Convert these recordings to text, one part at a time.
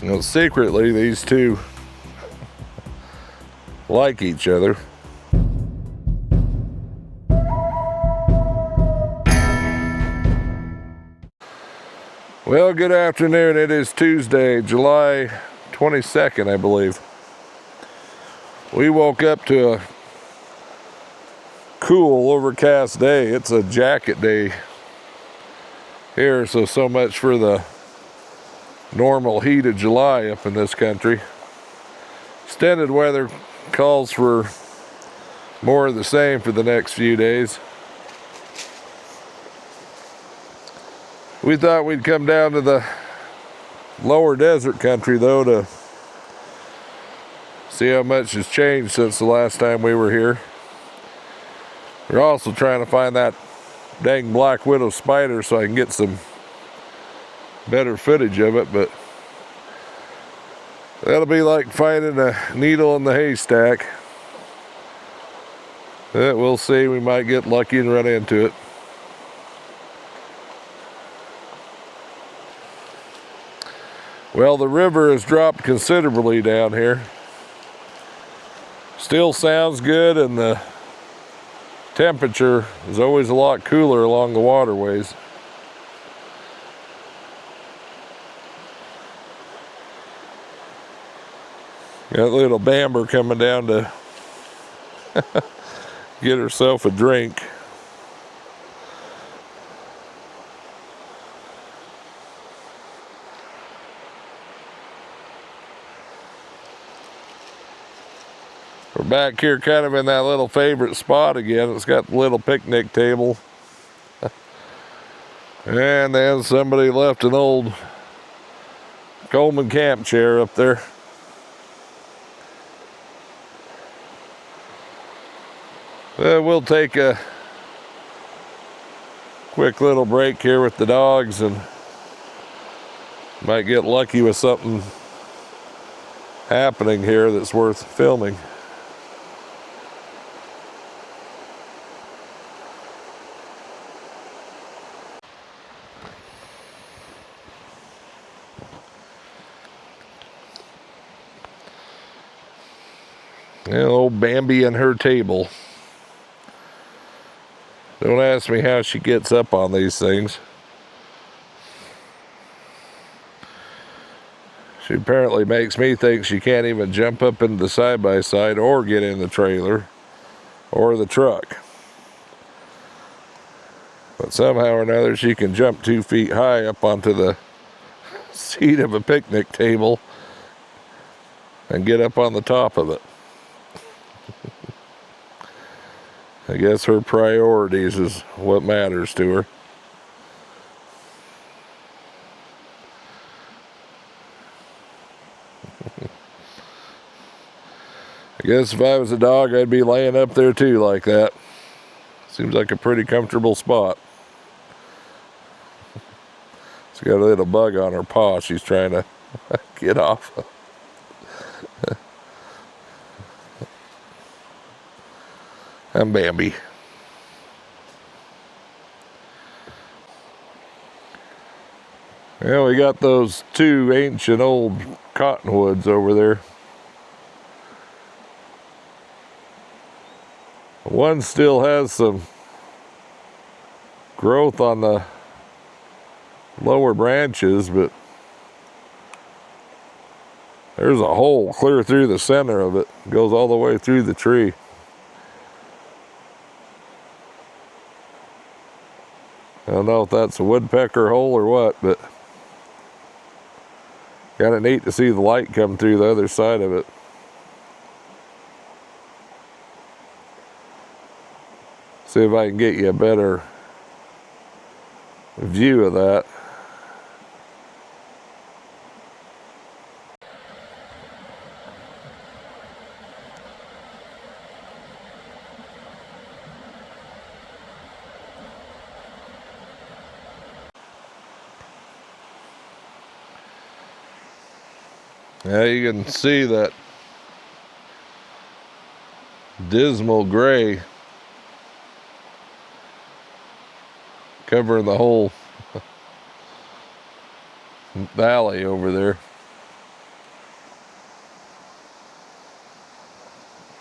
You know, secretly, these two like each other. Well, good afternoon. It is Tuesday, July 22nd, I believe. We woke up to a cool, overcast day. It's a jacket day here, so much for the normal heat of July up in this country. Extended weather calls for more of the same for the next few days. We thought we'd come down to the lower desert country though to see how much has changed since the last time we were here. We're also trying to find that dang black widow spider so I can get some better footage of it, but that'll be like finding a needle in the haystack. But we'll see. We might get lucky and run into it. Well, the river has dropped considerably down here. Still sounds good, and the temperature is always a lot cooler along the waterways. Got a little Bamber coming down to get herself a drink. We're back here kind of in that little favorite spot again. It's got the little picnic table. And then somebody left an old Coleman camp chair up there. We'll take a quick little break here with the dogs and might get lucky with something happening here that's worth filming. Yeah, old Bambi and her table. Don't ask me how she gets up on these things. She apparently makes me think she can't even jump up into the side-by-side or get in the trailer or the truck. But somehow or another she can jump 2 feet high up onto the seat of a picnic table and get up on the top of it. I guess her priorities is what matters to her. I guess if I was a dog, I'd be laying up there too like that. Seems like a pretty comfortable spot. She's got a little bug on her paw she's trying to get off. I'm Bambi. Well, we got those two ancient old cottonwoods over there. One still has some growth on the lower branches, but there's a hole clear through the center of it. It goes all the way through the tree. I don't know if that's a woodpecker hole or what, but kind of neat to see the light come through the other side of it. See if I can get you a better view of that. Yeah, you can see that dismal gray covering the whole valley over there.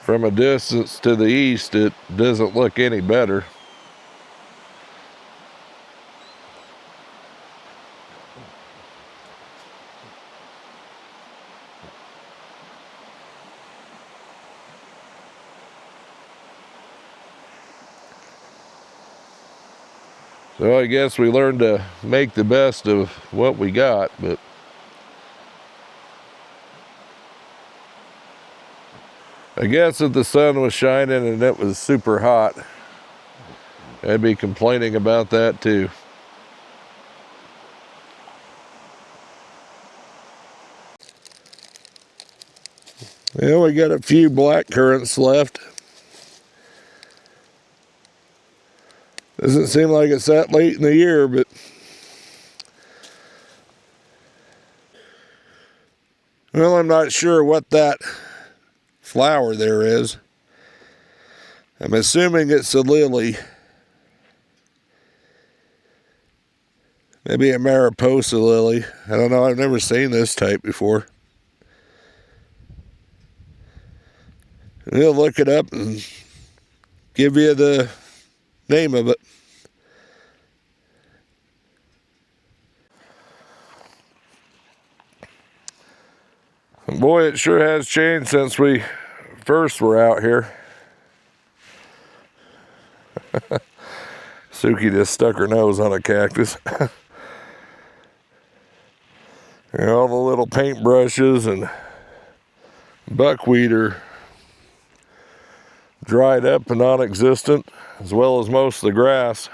From a distance to the east, it doesn't look any better. So I guess we learned to make the best of what we got, but I guess if the sun was shining and it was super hot, I'd be complaining about that too. Well, we got a few black currants left. Doesn't seem like it's that late in the year, but well, I'm not sure what that flower there is. I'm assuming it's a lily. Maybe a Mariposa lily. I don't know, I've never seen this type before. We'll look it up and give you the name of it. Boy, it sure has changed since we first were out here. Suki just stuck her nose on a cactus. And all the little paintbrushes and buckwheat are dried up and non-existent, as well as most of the grass.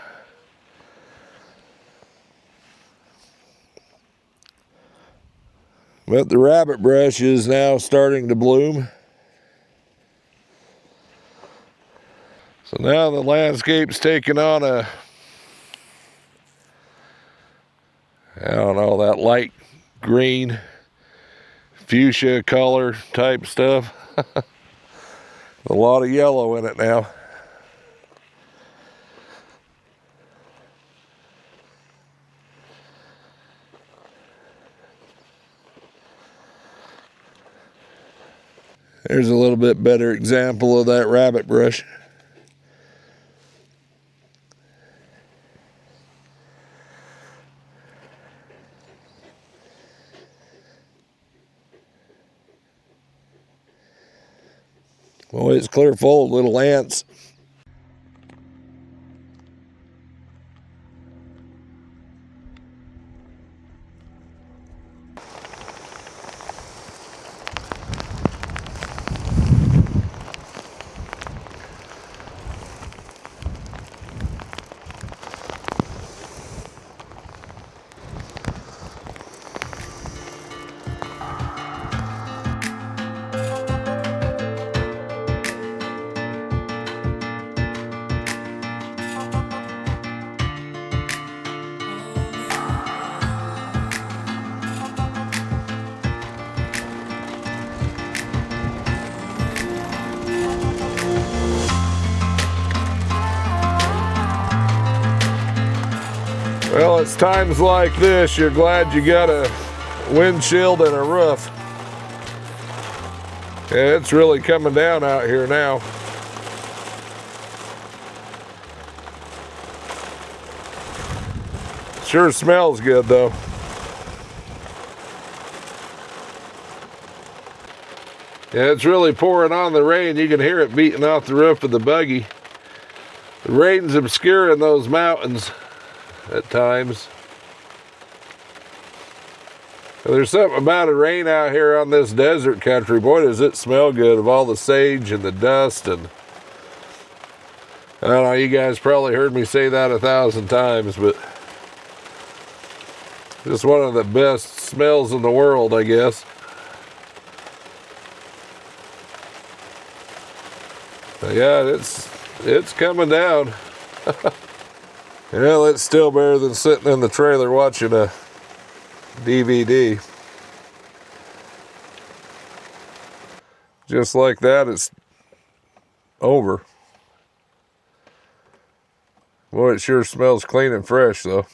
But the rabbit brush is now starting to bloom. So now the landscape's taking on a, I don't know, that light green, fuchsia color type stuff. A lot of yellow in it now. There's a little bit better example of that rabbit brush. Well, it's clear full of little ants. Well, it's times like this you're glad you got a windshield and a roof. Yeah, it's really coming down out here now. Sure smells good though. Yeah, it's really pouring on the rain. You can hear it beating off the roof of the buggy. The rain's obscuring those mountains at times. There's something about a rain out here on this desert country. Boy, does it smell good of all the sage and the dust. And I don't know, you guys probably heard me say that 1,000 times, but just one of the best smells in the world, I guess. But yeah, it's coming down. Well, it's still better than sitting in the trailer watching a DVD. Just like that, it's over. Boy, it sure smells clean and fresh, though.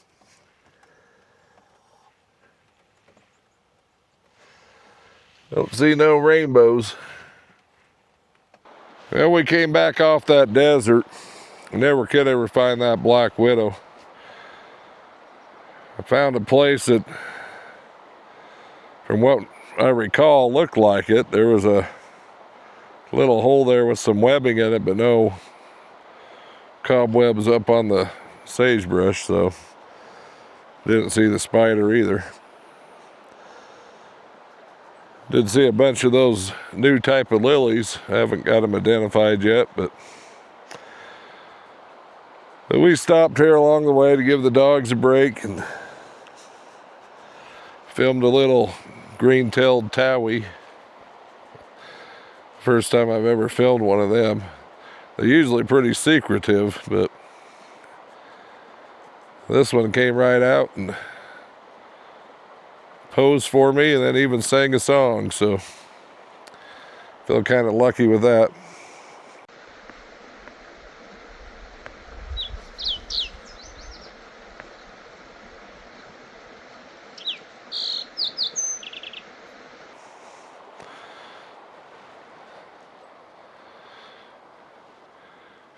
Don't see no rainbows. Well, we came back off that desert. Never could ever find that black widow. I found a place that, from what I recall, looked like it. There was a little hole there with some webbing in it, but no cobwebs up on the sagebrush, so didn't see the spider either. Did see a bunch of those new type of lilies. I haven't got them identified yet, but we stopped here along the way to give the dogs a break and filmed a little green-tailed towie. First time I've ever filmed one of them. They're usually pretty secretive, but this one came right out and posed for me and then even sang a song, so feel kind of lucky with that.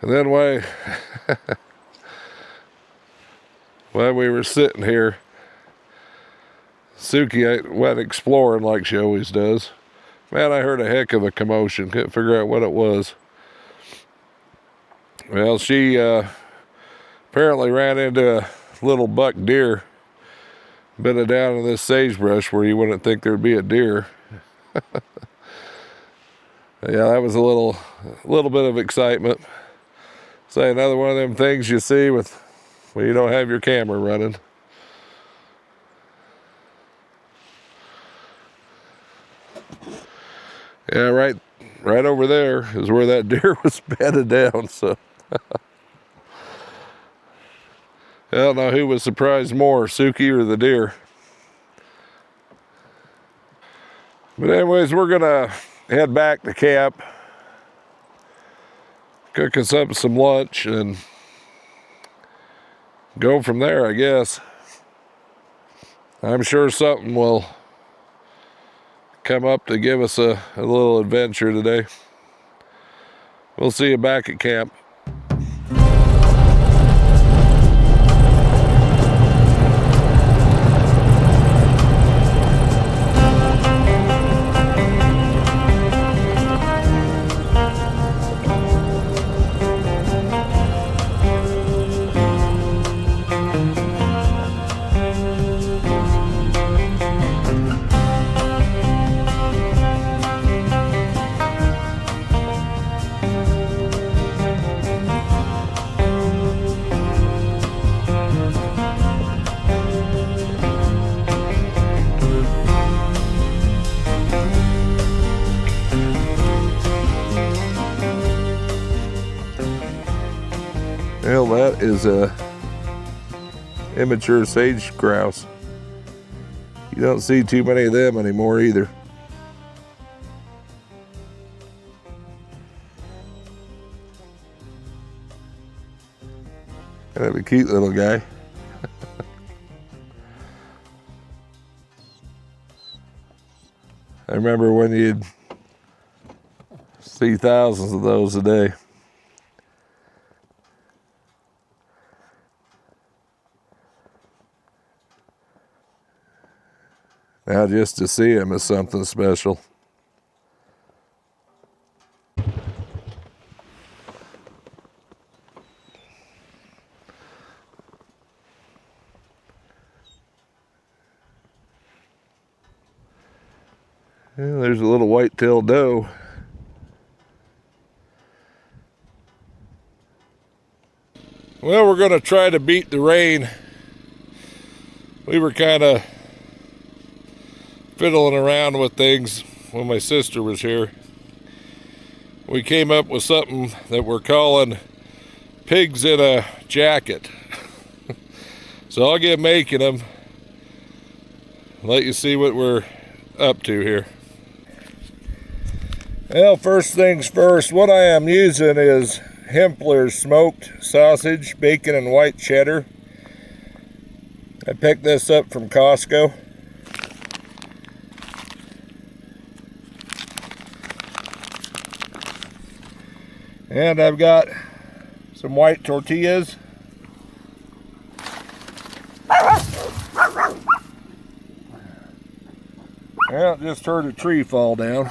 And then while we were sitting here, Suki went exploring like she always does. Man, I heard a heck of a commotion. Couldn't figure out what it was. Well, she apparently ran into a little buck deer. Bit it down in this sagebrush where you wouldn't think there'd be a deer. Yeah, that was a little bit of excitement. Say another one of them things you see when you don't have your camera running. Yeah, right over there is where that deer was bedded down. So I don't know who was surprised more, Suki or the deer. But anyways, we're gonna head back to camp, cook us up some lunch, and go from there, I guess. I'm sure something will come up to give us a little adventure today. We'll see you back at camp. Well, that is a immature sage grouse. You don't see too many of them anymore either. Kind of a cute little guy. I remember when you'd see thousands of those a day. Now just to see him is something special. Yeah, there's a little white-tailed doe. Well, we're gonna try to beat the rain. We were kind of fiddling around with things when my sister was here. We came up with something that we're calling pigs in a jacket. So I'll get making them. Let you see what we're up to here. Well, first things first, what I am using is Hempler's smoked sausage, bacon and white cheddar. I picked this up from Costco. And I've got some white tortillas. Well, just heard a tree fall down.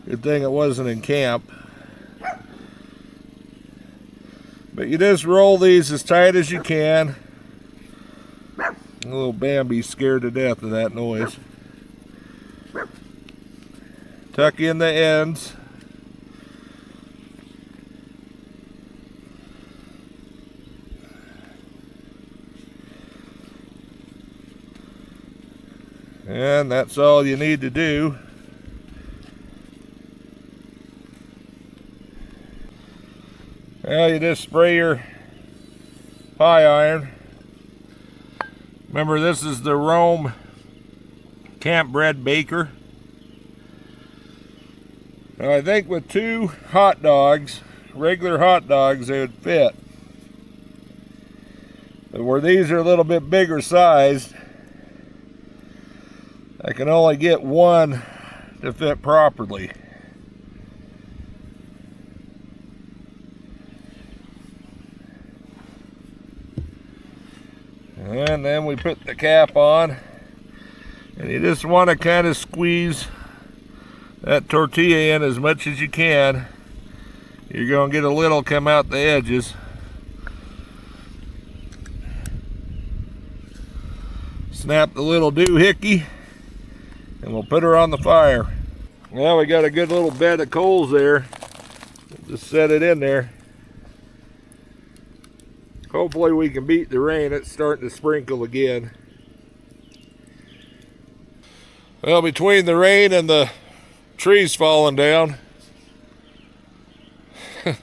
Good thing it wasn't in camp. But you just roll these as tight as you can. Little Bambi's scared to death of that noise. Tuck in the ends. And that's all you need to do. Well, you just spray your pie iron. Remember, this is the Rome Campbred Baker. Now, I think with 2 hot dogs, regular hot dogs, they would fit. But where these are a little bit bigger sized, I can only get 1 to fit properly. And then we put the cap on, and you just want to kind of squeeze that tortilla in as much as you can. You're going to get a little come out the edges. Snap the little doohickey, and we'll put her on the fire. Well, we got a good little bed of coals there. Just set it in there. Hopefully we can beat the rain. It's starting to sprinkle again. Well, between the rain and the trees falling down, we're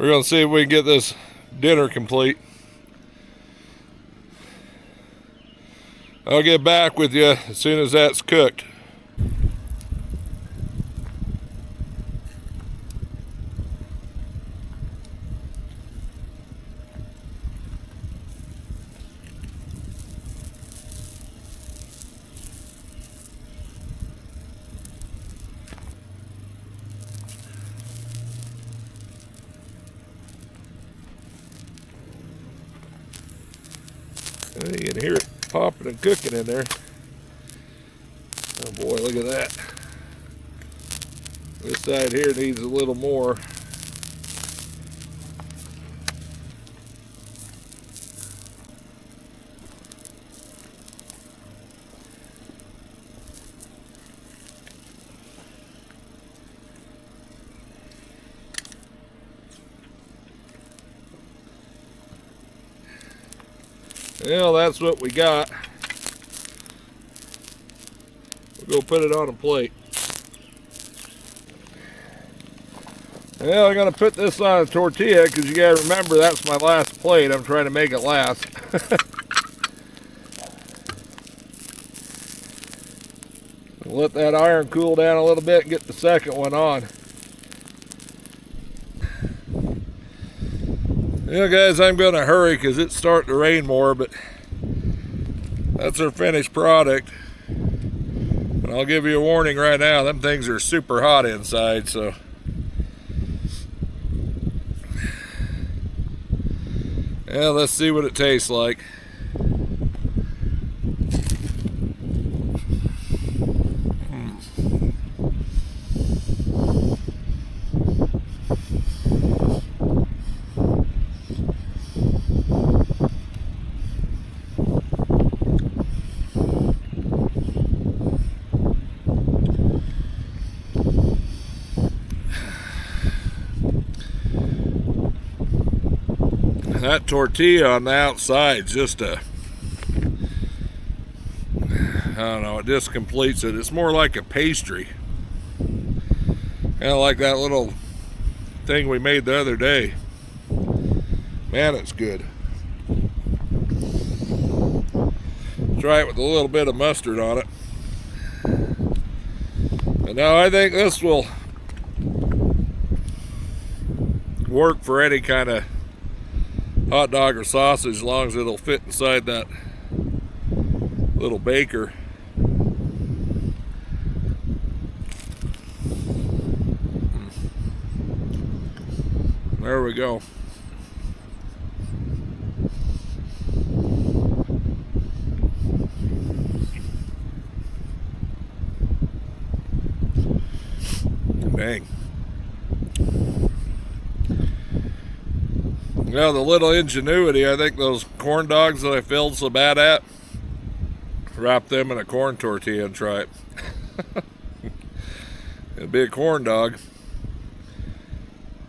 going to see if we can get this dinner complete. I'll get back with you as soon as that's cooked. You can hear it popping and cooking in there. Oh boy, look at that. This side here needs a little more. Well, that's what we got. We'll go put it on a plate. Well, I'm going to put this on a tortilla because you got to remember that's my last plate. I'm trying to make it last. Let that iron cool down a little bit and get the second one on. Yeah, guys, I'm going to hurry because it's starting to rain more, but that's our finished product. And I'll give you a warning right now, them things are super hot inside, so. Yeah, let's see what it tastes like. That tortilla on the outside just I don't know, it just completes it. It's more like a pastry, kind of like that little thing we made the other day. Man, it's good. Try it with a little bit of mustard on it. And now I think this will work for any kind of hot dog or sausage as long as it'll fit inside that little baker. There we go. Dang. Now the little ingenuity, I think those corn dogs that I failed so bad at, wrap them in a corn tortilla and try it. It'll be a corn dog.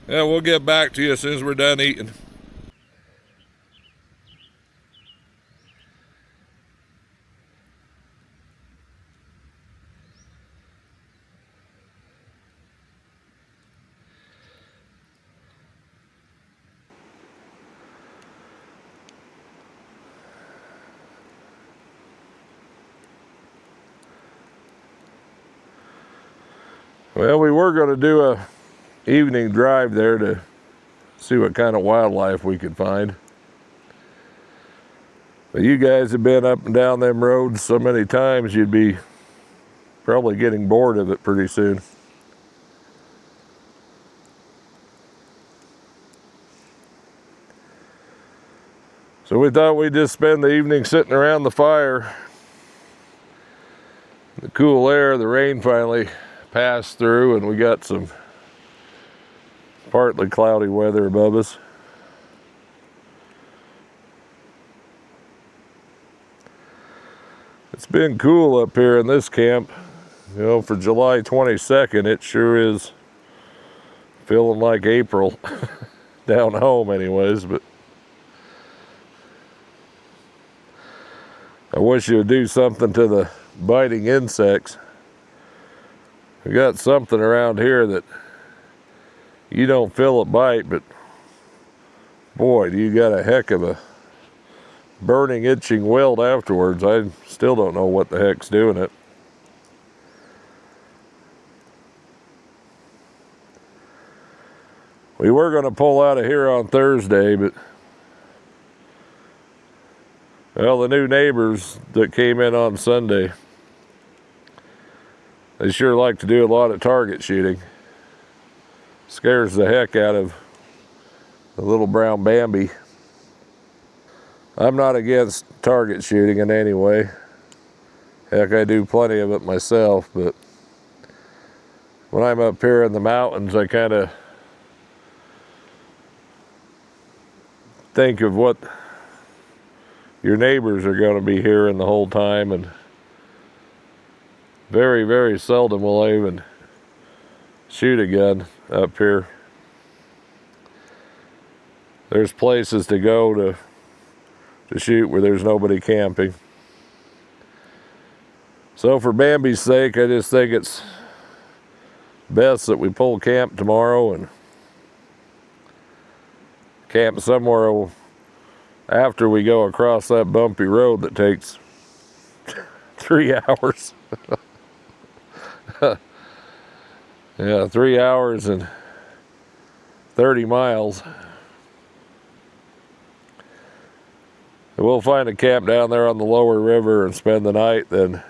Yeah, we'll get back to you as soon as we're done eating. Well, we were going to do a evening drive there to see what kind of wildlife we could find. But you guys have been up and down them roads so many times, you'd be probably getting bored of it pretty soon. So we thought we'd just spend the evening sitting around the fire. The cool air, the rain finally passed through, and we got some partly cloudy weather above us. It's been cool up here in this camp. You know, for July 22nd, it sure is feeling like April down home anyways, but I wish you would do something to the biting insects. We got something around here that you don't feel it bite, but boy, do you got a heck of a burning, itching welt afterwards. I still don't know what the heck's doing it. We were going to pull out of here on Thursday, but well, the new neighbors that came in on Sunday, they sure like to do a lot of target shooting. Scares the heck out of the little brown Bambi. I'm not against target shooting in any way. Heck, I do plenty of it myself, but when I'm up here in the mountains, I kind of think of what your neighbors are going to be hearing the whole time, and very, very seldom will I even shoot a gun up here. There's places to go to shoot where there's nobody camping. So for Bambi's sake, I just think it's best that we pull camp tomorrow and camp somewhere after we go across that bumpy road that takes 3 hours. Yeah, 3 hours and 30 miles. We'll find a camp down there on the lower river and spend the night, then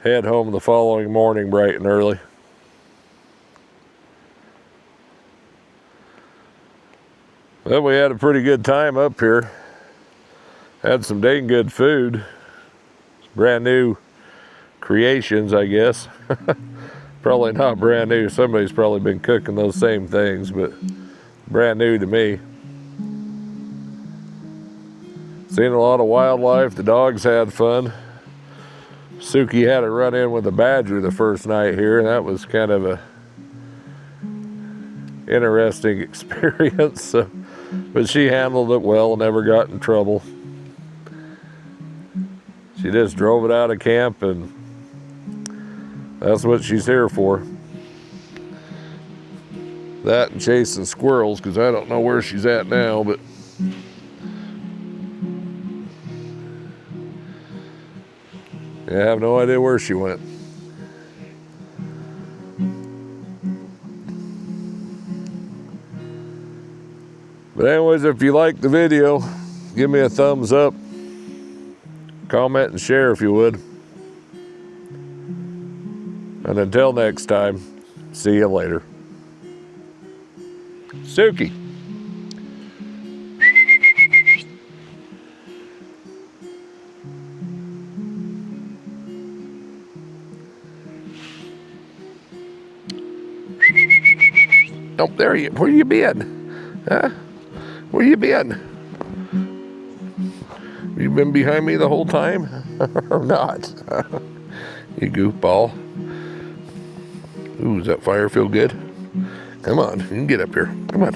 head home the following morning bright and early. Well, we had a pretty good time up here. Had some dang good food. Brand new creations, I guess. Probably not brand new. Somebody's probably been cooking those same things, but brand new to me. Seen a lot of wildlife. The dogs had fun. Suki had a run-in with a badger the first night here, and that was kind of a interesting experience. So, but she handled it well, never got in trouble. She just drove it out of camp, and that's what she's here for. That and chasing squirrels, because I don't know where she's at now, but I have no idea where she went. But anyways, if you like the video, give me a thumbs up. Comment and share if you would. And until next time, see you later. Suki. Oh, there you. Where you been? Huh? Where you been? You been behind me the whole time, or not? You goofball. Ooh, does that fire feel good? Come on, you can get up here. Come on.